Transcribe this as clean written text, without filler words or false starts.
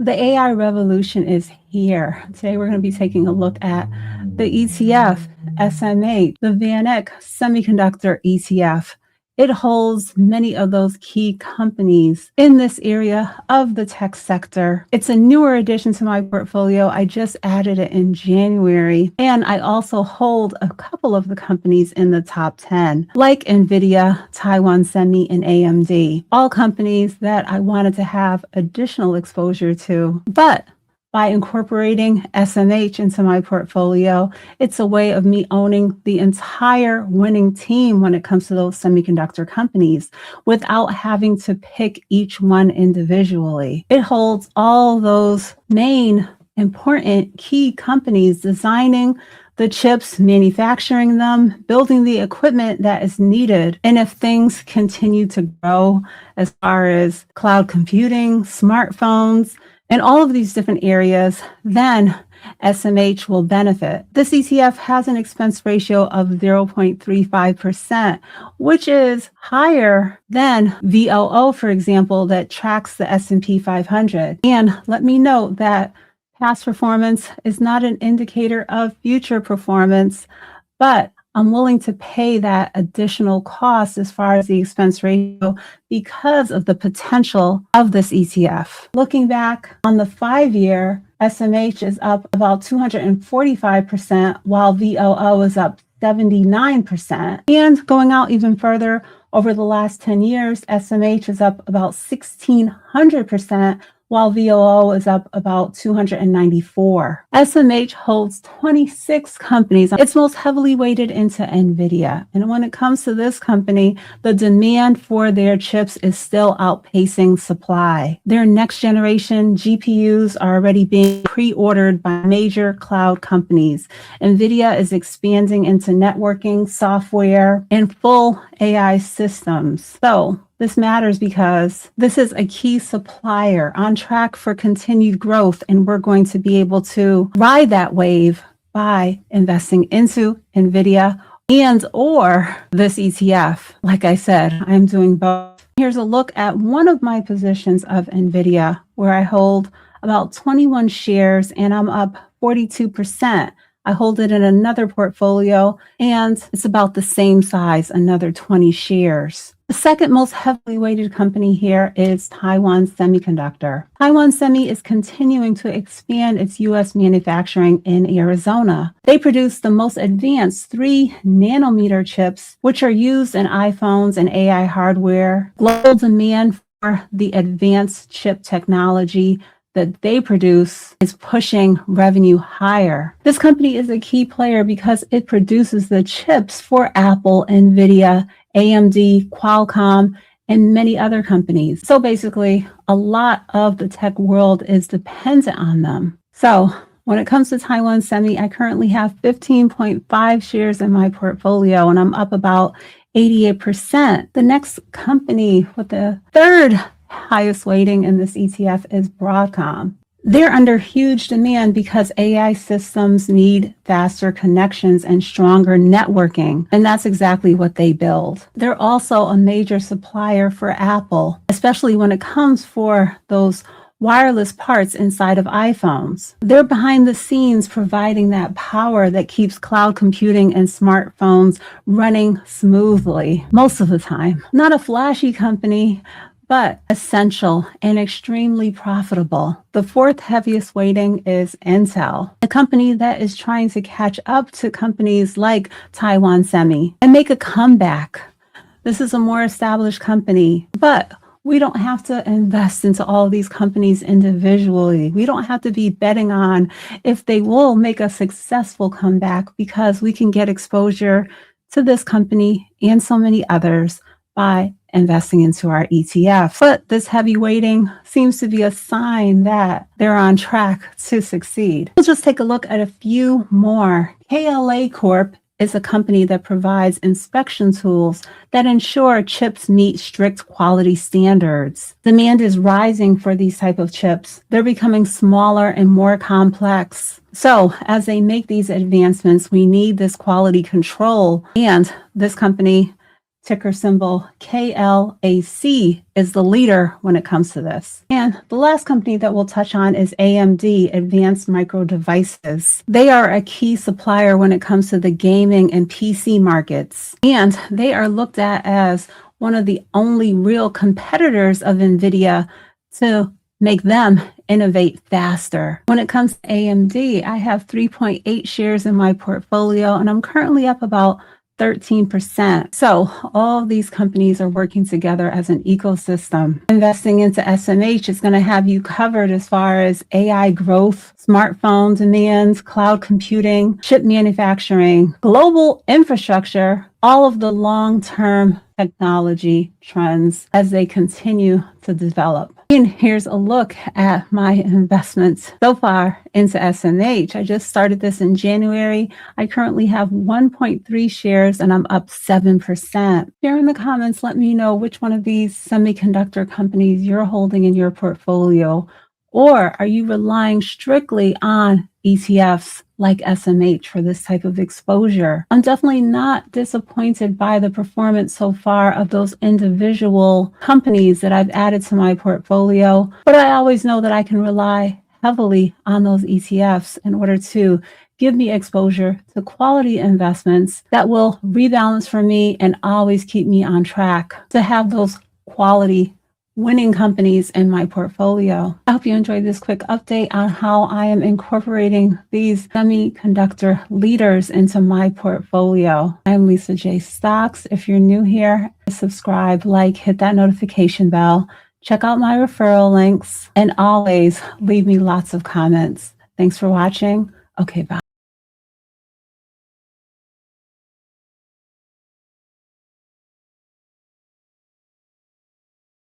The AI revolution is here. Today we're going to be taking a look at the ETF, SMH, the VanEck Semiconductor ETF. It holds many of those key companies in this area of the tech sector. It's a newer addition to my portfolio. I just added it in January, and I also hold a couple of the companies in the top 10, like NVIDIA, Taiwan Semi, and AMD, all companies that I wanted to have additional exposure to. But by incorporating SMH into my portfolio, it's a way of me owning the entire winning team when it comes to those semiconductor companies without having to pick each one individually. It holds all those main important key companies designing the chips, manufacturing them, building the equipment that is needed. And if things continue to grow as far as cloud computing, smartphones, and all of these different areas, then SMH will benefit. This ETF has an expense ratio of 0.35%, which is higher than VOO, for example, that tracks the S&P 500. And let me note that past performance is not an indicator of future performance, but I'm willing to pay that additional cost as far as the expense ratio because of the potential of this ETF. Looking back on the 5-year, SMH is up about 245%, while VOO is up 79%. And going out even further, over the last 10 years, SMH is up about 1,600%, while VOO is up about 294. SMH holds 26 companies. It's most heavily weighted into NVIDIA. And when it comes to this company, the demand for their chips is still outpacing supply. Their next generation GPUs are already being pre-ordered by major cloud companies. NVIDIA is expanding into networking, software, and full AI systems. So this matters because this is a key supplier on track for continued growth, and we're going to be able to ride that wave by investing into NVIDIA and or this ETF. Like I said, I'm doing both. Here's a look at one of my positions of NVIDIA, where I hold about 21 shares and I'm up 42%. I hold it in another portfolio and it's about the same size, another 20 shares. The second most heavily weighted company here is Taiwan Semiconductor. Taiwan Semi is continuing to expand its U.S. manufacturing in Arizona. They produce the most advanced 3-nanometer chips, which are used in iPhones and AI hardware. Global demand for the advanced chip technology that they produce is pushing revenue higher. This company is a key player because it produces the chips for Apple, NVIDIA, AMD, Qualcomm, and many other companies. So basically, a lot of the tech world is dependent on them. So when it comes to Taiwan Semi, I currently have 15.5 shares in my portfolio, and I'm up about 88%. The next company with the third highest weighting in this ETF is Broadcom. They're under huge demand because AI systems need faster connections and stronger networking, and that's exactly what they build. They're also a major supplier for Apple, especially when it comes for those wireless parts inside of iPhones. They're behind the scenes providing that power that keeps cloud computing and smartphones running smoothly most of the time. Not a flashy company, but essential and extremely profitable. The fourth heaviest weighting is Intel, a company that is trying to catch up to companies like Taiwan Semi and make a comeback. This is a more established company, but we don't have to invest into all of these companies individually. We don't have to be betting on if they will make a successful comeback, because we can get exposure to this company and so many others by investing into our ETF. But this heavy weighting seems to be a sign that they're on track to succeed. We'll just take a look at a few more. KLAC Corp is a company that provides inspection tools that ensure chips meet strict quality standards. Demand is rising for these type of chips. They're becoming smaller and more complex. So as they make these advancements, we need this quality control, and this company ticker symbol KLAC, is the leader when it comes to this. And the last company that we'll touch on is AMD, Advanced Micro Devices. They are a key supplier when it comes to the gaming and PC markets. And they are looked at as one of the only real competitors of NVIDIA to make them innovate faster. When it comes to AMD, I have 3.8 shares in my portfolio, and I'm currently up about 13%. So all these companies are working together as an ecosystem. Investing into SMH is going to have you covered as far as AI growth, smartphone demands, cloud computing, chip manufacturing, global infrastructure, all of the long-term technology trends as they continue to develop. And here's a look at my investments so far into SMH. I just started this in January. I currently have 1.3 shares and I'm up 7%. Share in the comments, let me know which one of these semiconductor companies you're holding in your portfolio. Or are you relying strictly on ETFs like SMH for this type of exposure? I'm definitely not disappointed by the performance so far of those individual companies that I've added to my portfolio, but I always know that I can rely heavily on those ETFs in order to give me exposure to quality investments that will rebalance for me and always keep me on track to have those quality winning companies in my portfolio. I hope you enjoyed this quick update on how I am incorporating these semiconductor leaders into my portfolio. I'm Lisa J. Stocks. If you're new here, subscribe, like, hit that notification bell, check out my referral links, and always leave me lots of comments. Thanks for watching. Okay, bye.